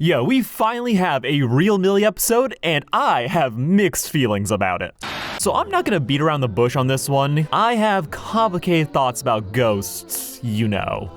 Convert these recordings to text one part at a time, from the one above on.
Yo, we finally have a real Millie episode, and I have mixed feelings about it. So I'm not gonna beat around the bush on this one. I have complicated thoughts about ghosts, you know.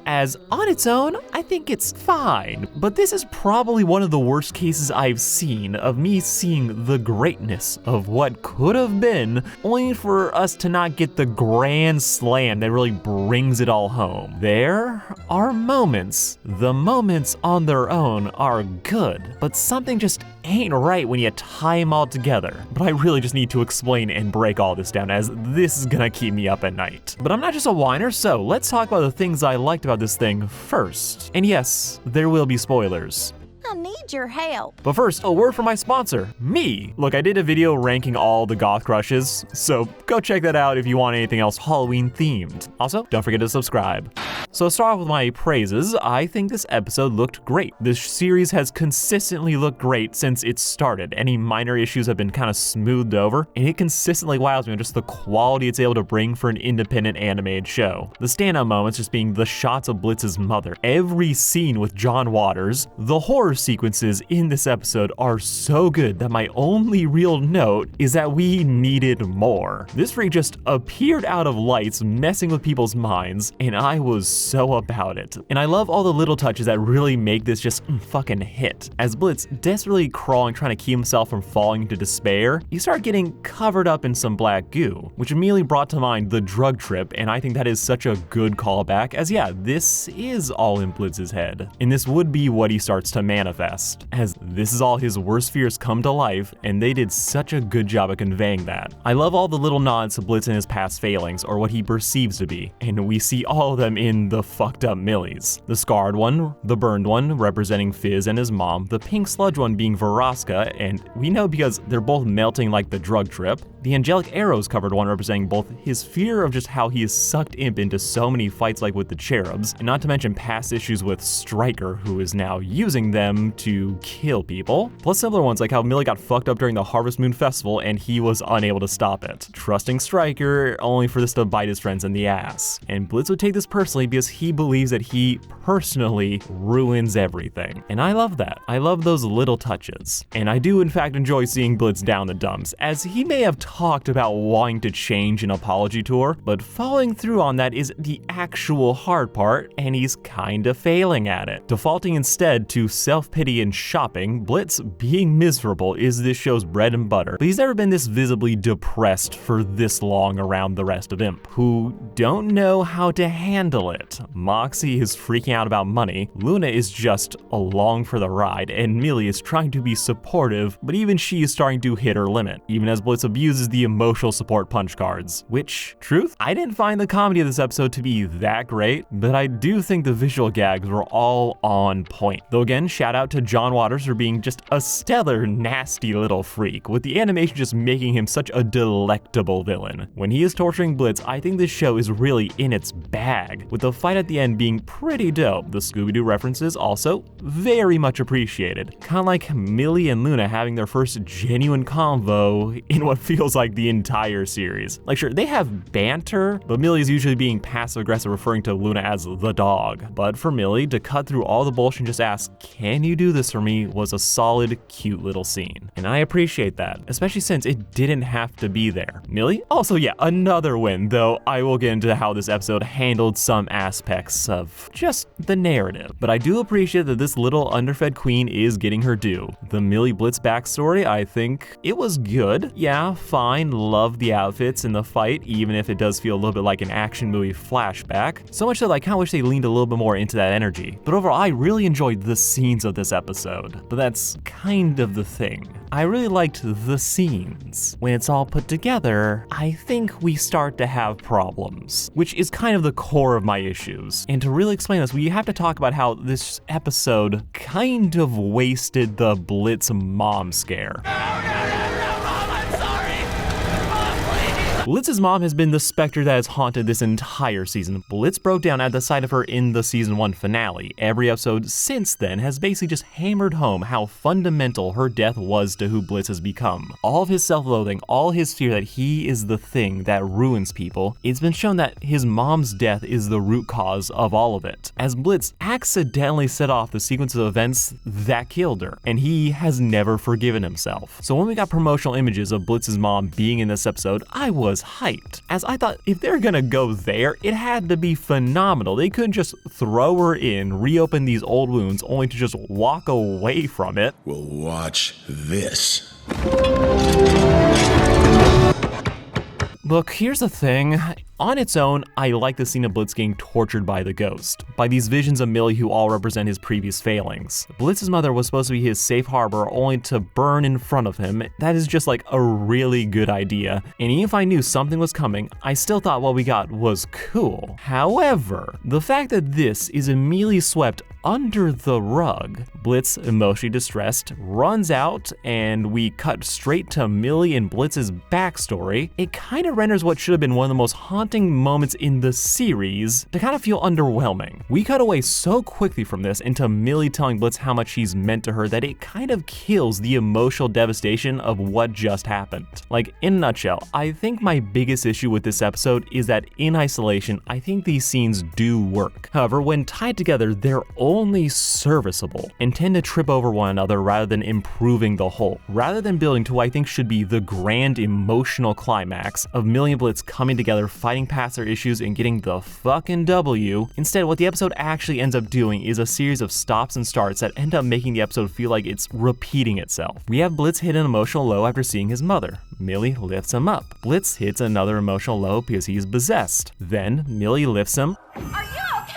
As on its own, I think it's fine, but this is probably one of the worst cases I've seen of me seeing the greatness of what could have been, only for us to not get the grand slam that really brings it all home. There are moments. The moments on their own are good, but something just ain't right when you tie them all together. But I really just need to explain and break all this down, as this is gonna keep me up at night. But I'm not just a whiner, so let's talk about the things I liked about this thing first. And yes, there will be spoilers. I need your help. But first, a word from my sponsor, me. Look, I did a video ranking all the goth crushes, so go check that out if you want anything else Halloween themed. Also, don't forget to subscribe. So to start off with my praises, I think this episode looked great. This series has consistently looked great since it started. Any minor issues have been kind of smoothed over, and it consistently wows me on just the quality it's able to bring for an independent animated show. The standout moments just being the shots of Blitz's mother, every scene with John Waters, the horror sequences in this episode are so good that my only real note is that we needed more. This freak just appeared out of lights, messing with people's minds, and I was so about it. And I love all the little touches that really make this just fucking hit. As Blitz desperately crawling, trying to keep himself from falling into despair, you start getting covered up in some black goo, which immediately brought to mind the drug trip, and I think that is such a good callback, as yeah, this is all in Blitz's head. And this would be what he starts to manifest, as this is all his worst fears come to life, and they did such a good job at conveying that. I love all the little nods to Blitz and his past failings, or what he perceives to be, and we see all of them in the fucked up Millies. The scarred one, the burned one representing Fizz and his mom, the pink sludge one being Veraska, and we know because they're both melting like the drug trip, the angelic arrows covered one representing both his fear of just how he has sucked Imp into so many fights like with the cherubs, and not to mention past issues with Stryker, who is now using them to kill people, plus similar ones like how Millie got fucked up during the Harvest Moon Festival and he was unable to stop it, trusting Stryker only for this to bite his friends in the ass. And Blitz would take this personally because he believes that he personally ruins everything. And I love that. I love those little touches. And I do in fact enjoy seeing Blitz down the dumps, as he may have talked about wanting to change an apology tour, but following through on that is the actual hard part, and he's kinda failing at it. Defaulting instead to self-pity and shopping, Blitz being miserable is this show's bread and butter, but he's never been this visibly depressed for this long around the rest of Imp, who don't know how to handle it. Moxie is freaking out about money, Luna is just along for the ride, and Millie is trying to be supportive, but even she is starting to hit her limit, even as Blitz abuses the emotional support punch cards. Which, truth, I didn't find the comedy of this episode to be that great, but I do think the visual gags were all on point. Though again, shout out to John Waters for being just a stellar, nasty little freak, with the animation just making him such a delectable villain. When he is torturing Blitz, I think this show is really in its bag, with the fight at the end being pretty dope. The Scooby-Doo references also very much appreciated. Kinda like Millie and Luna having their first genuine convo in what feels like the entire series. Like sure, they have banter, but Millie is usually being passive-aggressive referring to Luna as the dog. But for Millie to cut through all the bullshit and just ask, "Can you do this for me?" was a solid, cute little scene. And I appreciate that, especially since it didn't have to be there. Millie? Also, yeah, another win, though I will get into how this episode handled some aspects of just the narrative. But I do appreciate that this little underfed queen is getting her due. The Millie Blitz backstory, I think it was good. Yeah, fine, love the outfits and the fight, even if it does feel a little bit like an action movie flashback. So much that I kinda wish they leaned a little bit more into that energy. But overall, I really enjoyed the scenes of this episode. But that's kind of the thing. I really liked the scenes. When it's all put together, I think we start to have problems, which is kind of the core of my issues. And to really explain this, we have to talk about how this episode kind of wasted the Blitz mom scare. Mom, I'm sorry. Mom, please. Blitz's mom has been the specter that has haunted this entire season. Blitz broke down at the sight of her in the season 1 finale. Every episode since then has basically just hammered home how fundamental her death was to who Blitz has become. All of his self-loathing, all his fear that he is the thing that ruins people, it's been shown that his mom's death is the root cause of all of it, as Blitz accidentally set off the sequence of events that killed her, and he has never forgiven himself. So when we got promotional images of Blitz's mom being in this episode, I was hyped, as I thought if they're gonna go there, it had to be phenomenal. They couldn't just throw her in, reopen these old wounds, only to just walk away from it. Well, watch this. Look, here's the thing. On its own, I like the scene of Blitz getting tortured by the ghost, by these visions of Millie who all represent his previous failings. Blitz's mother was supposed to be his safe harbor only to burn in front of him. That is just like a really good idea, and even if I knew something was coming, I still thought what we got was cool. However, the fact that this is immediately swept under the rug, Blitz, emotionally distressed, runs out, and we cut straight to Millie and Blitz's backstory, it kind of renders what should have been one of the most haunting moments in the series to kind of feel underwhelming. We cut away so quickly from this into Millie telling Blitz how much he's meant to her that it kind of kills the emotional devastation of what just happened. Like, in a nutshell, I think my biggest issue with this episode is that in isolation, I think these scenes do work. However, when tied together, they're only serviceable and tend to trip over one another rather than improving the whole. Rather than building to what I think should be the grand emotional climax of Millie and Blitz coming together, fighting past their issues and getting the fucking W, instead what the episode actually ends up doing is a series of stops and starts that end up making the episode feel like it's repeating itself. We have Blitz hit an emotional low after seeing his mother. Millie lifts him up. Blitz hits another emotional low because he's possessed. Then Millie lifts him. Are you okay?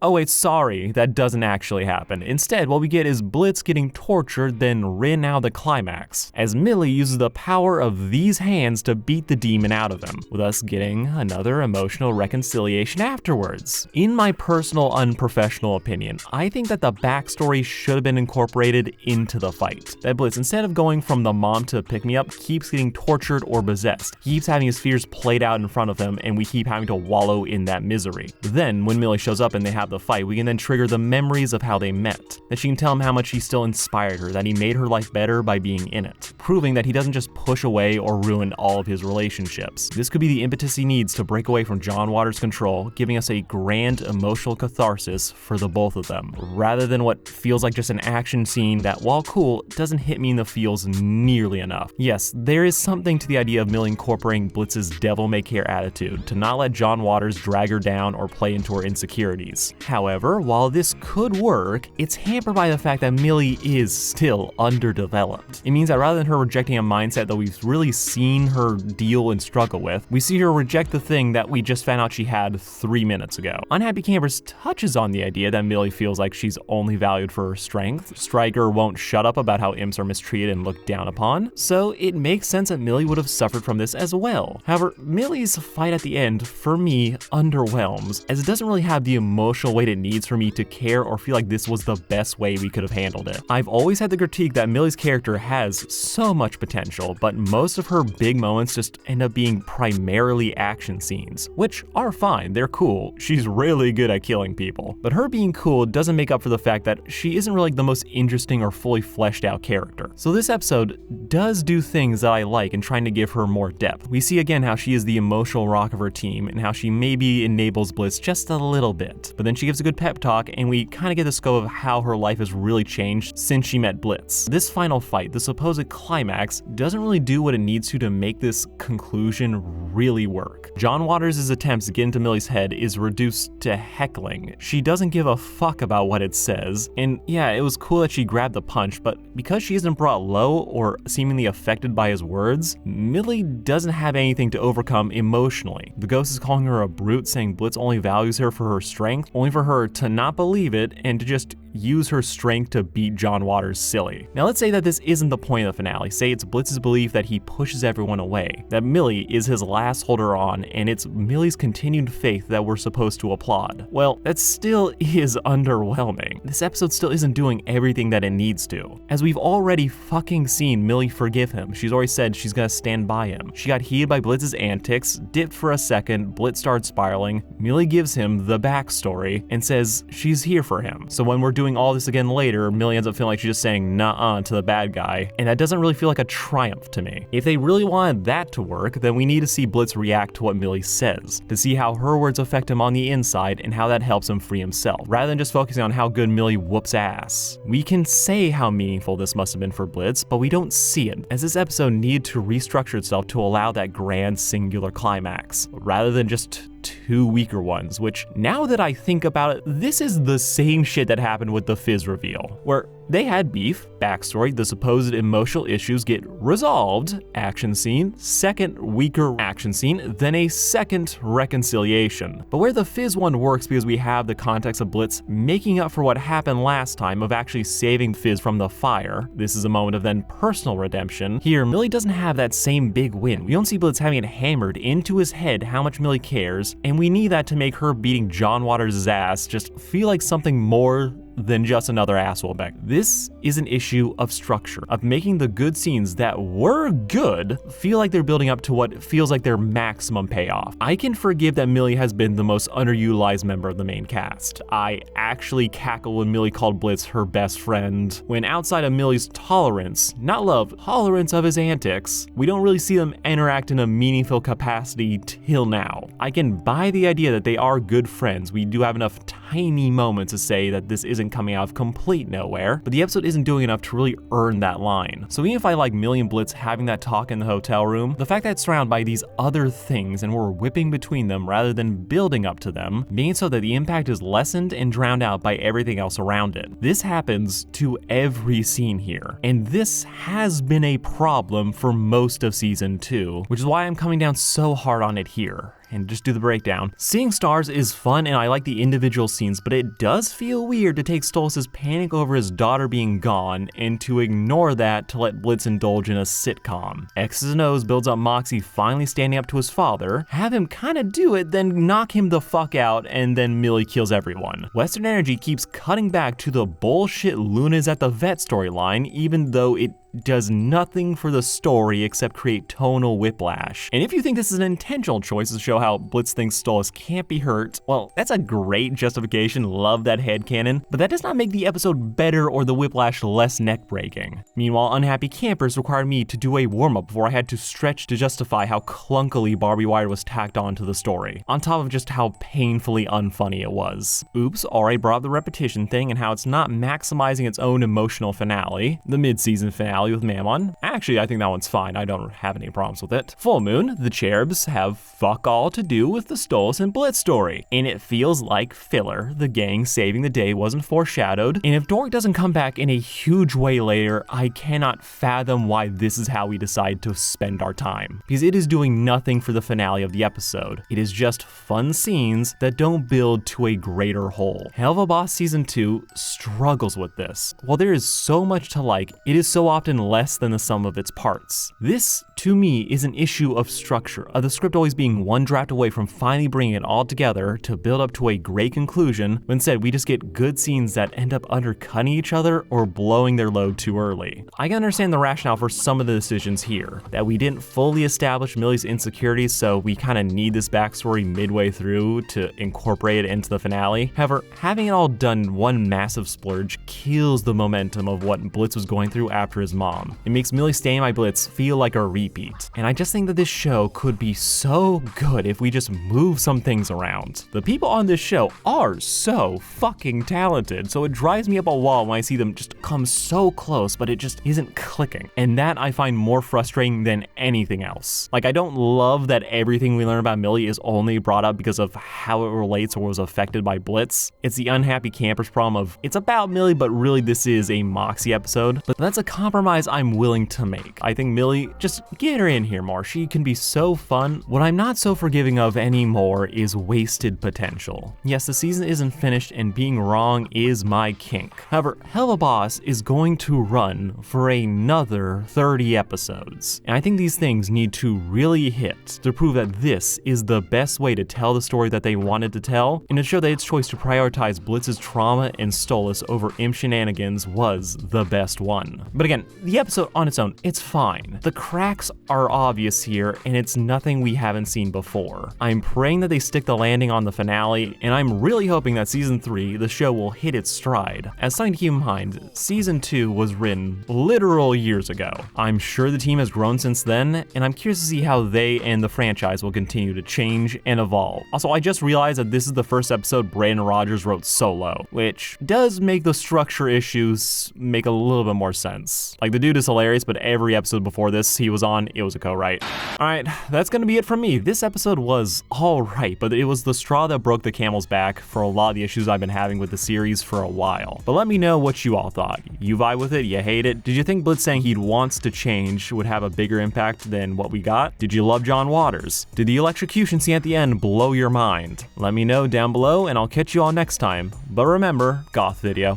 Oh wait, sorry, that doesn't actually happen. Instead, what we get is Blitz getting tortured, then ridden out of the climax, as Millie uses the power of these hands to beat the demon out of him, with us getting another emotional reconciliation afterwards. In my personal unprofessional opinion, I think that the backstory should have been incorporated into the fight. That Blitz, instead of going from the mom to pick me up, keeps getting tortured or possessed. He keeps having his fears played out in front of him, and we keep having to wallow in that misery. Then, when Millie shows up and they have the fight, we can then trigger the memories of how they met. That she can tell him how much he still inspired her, that he made her life better by being in it, proving that he doesn't just push away or ruin all of his relationships. This could be the impetus he needs to break away from John Waters' control, giving us a grand emotional catharsis for the both of them, rather than what feels like just an action scene that, while cool, doesn't hit me in the feels nearly enough. Yes, there is something to the idea of Millie incorporating Blitz's devil-may-care attitude to not let John Waters drag her down or play into her insecurities. However, while this could work, it's hampered by the fact that Millie is still underdeveloped. It means that rather than her rejecting a mindset that we've really seen her deal and struggle with, we see her reject the thing that we just found out she had 3 minutes ago. Unhappy Campers touches on the idea that Millie feels like she's only valued for her strength. Stryker won't shut up about how imps are mistreated and looked down upon, so it makes sense that Millie would have suffered from this as well. However, Millie's fight at the end, for me, underwhelms, as it doesn't really have the emotional weight it needs for me to care or feel like this was the best way we could have handled it. I've always had the critique that Millie's character has so much potential, but most of her big moments just end up being primarily action scenes, which are fine, they're cool. She's really good at killing people. But her being cool doesn't make up for the fact that she isn't really the most interesting or fully fleshed out character. So this episode does do things that I like in trying to give her more depth. We see again how she is the emotional rock of her team and how she maybe enables Blitz just a little bit. But then she gives a good pep talk and we kind of get the scope of how her life has really changed since she met Blitz. This final fight, the supposed climax, doesn't really do what it needs to make this conclusion really work. John Waters' attempts to get into Millie's head is reduced to heckling. She doesn't give a fuck about what it says, and yeah, it was cool that she grabbed the punch, but because she isn't brought low or seemingly affected by his words, Millie doesn't have anything to overcome emotionally. The ghost is calling her a brute, saying Blitz only values her for her strength, only only for her to not believe it and to just use her strength to beat John Waters silly. Now let's say that this isn't the point of the finale. Say it's Blitz's belief that he pushes everyone away, that Millie is his last holder on, and it's Millie's continued faith that we're supposed to applaud. Well, that still is underwhelming. This episode still isn't doing everything that it needs to, as we've already fucking seen Millie forgive him. She's already said she's gonna stand by him. She got heated by Blitz's antics, dipped for a second, Blitz started spiraling, Millie gives him the backstory and says she's here for him. So when we're doing all this again later, Millie ends up feeling like she's just saying nah to the bad guy, and that doesn't really feel like a triumph to me. If they really wanted that to work, then we need to see Blitz react to what Millie says, to see how her words affect him on the inside and how that helps him free himself, rather than just focusing on how good Millie whoops ass. We can say how meaningful this must have been for Blitz, but we don't see it, as this episode needed to restructure itself to allow that grand singular climax, rather than just two weaker ones, which, now that I think about it, this is the same shit that happened with the Fizz reveal, where they had beef, backstory, the supposed emotional issues get resolved, action scene, second weaker action scene, then a second reconciliation. But where the Fizz one works because we have the context of Blitz making up for what happened last time of actually saving Fizz from the fire, this is a moment of then personal redemption. Here, Millie doesn't have that same big win. We don't see Blitz having it hammered into his head how much Millie cares, and we need that to make her beating John Waters' ass just feel like something more than just another asshole back. This is an issue of structure, of making the good scenes that were good feel like they're building up to what feels like their maximum payoff. I can forgive that Millie has been the most underutilized member of the main cast. I actually cackle when Millie called Blitz her best friend, when outside of Millie's tolerance, not love, tolerance of his antics, we don't really see them interact in a meaningful capacity till now. I can buy the idea that they are good friends. We do have enough tiny moments to say that this isn't coming out of complete nowhere, but the episode isn't doing enough to really earn that line. So even if I like Millie and Blitz having that talk in the hotel room, the fact that it's surrounded by these other things and we're whipping between them rather than building up to them, being so that the impact is lessened and drowned out by everything else around it. This happens to every scene here, and this has been a problem for most of season 2, which is why I'm coming down so hard on it here. And just do the breakdown. Seeing stars is fun and I like the individual scenes, but it does feel weird to take Stolas' panic over his daughter being gone and to ignore that to let Blitz indulge in a sitcom. X's and O's builds up Moxie finally standing up to his father, have him kinda do it, then knock him the fuck out, and then Millie kills everyone. Western Energy keeps cutting back to the bullshit Luna's at the vet storyline, even though it does nothing for the story except create tonal whiplash. And if you think this is an intentional choice to show how Blitz thinks Stolas can't be hurt, well, that's a great justification, love that headcanon, but that does not make the episode better or the whiplash less neck-breaking. Meanwhile, Unhappy Campers required me to do a warm-up before I had to stretch to justify how clunkily Barbie Wire was tacked on to the story, on top of just how painfully unfunny it was. Oops, already brought up the repetition thing and how it's not maximizing its own emotional finale, the mid-season finale with Mammon. Actually, I think that one's fine. I don't have any problems with it. Full Moon, the Cherubs have fuck all to do with the Stolas and Blitz story, and it feels like filler. The gang saving the day wasn't foreshadowed, and if Dork doesn't come back in a huge way later, I cannot fathom why this is how we decide to spend our time, because it is doing nothing for the finale of the episode. It is just fun scenes that don't build to a greater whole. Helluva Boss Season 2 struggles with this. While there is so much to like, it is so often less than the sum of its parts. This, to me, is an issue of structure, of the script always being one draft away from finally bringing it all together to build up to a great conclusion, when instead we just get good scenes that end up undercutting each other or blowing their load too early. I can understand the rationale for some of the decisions here, that we didn't fully establish Millie's insecurities, so we kind of need this backstory midway through to incorporate it into the finale. However, having it all done in one massive splurge kills the momentum of what Blitz was going through after his mom. It makes Millie staying by Blitz feel like a repeat, and I just think that this show could be so good if we just move some things around. The people on this show are so fucking talented, so it drives me up a wall when I see them just come so close, but it just isn't clicking, and that I find more frustrating than anything else. Like, I don't love that everything we learn about Millie is only brought up because of how it relates or was affected by Blitz. It's the Unhappy Campers problem of, it's about Millie, but really this is a Moxie episode, but that's a compromise compromise I'm willing to make. I think Millie, just get her in here more. She can be so fun. What I'm not so forgiving of anymore is wasted potential. Yes, the season isn't finished and being wrong is my kink. However, Helluva Boss is going to run for another 30 episodes. And I think these things need to really hit to prove that this is the best way to tell the story that they wanted to tell, and to show that its choice to prioritize Blitz's trauma and Stolas over Imp shenanigans was the best one. But again, the episode on its own, it's fine. The cracks are obvious here, and it's nothing we haven't seen before. I'm praying that they stick the landing on the finale, and I'm really hoping that season 3, the show will hit its stride. As something to keep in mind, season 2 was written literal years ago. I'm sure the team has grown since then, and I'm curious to see how they and the franchise will continue to change and evolve. Also, I just realized that this is the first episode Brandon Rogers wrote solo, which does make the structure issues make a little bit more sense. Like, the dude is hilarious, but every episode before this he was on, it was a co-write. Alright, that's gonna be it from me. This episode was alright, but it was the straw that broke the camel's back for a lot of the issues I've been having with the series for a while. But let me know what you all thought. You vibe with it? You hate it? Did you think Blitz saying he wants to change would have a bigger impact than what we got? Did you love John Waters? Did the electrocution scene at the end blow your mind? Let me know down below and I'll catch you all next time. But remember, goth video.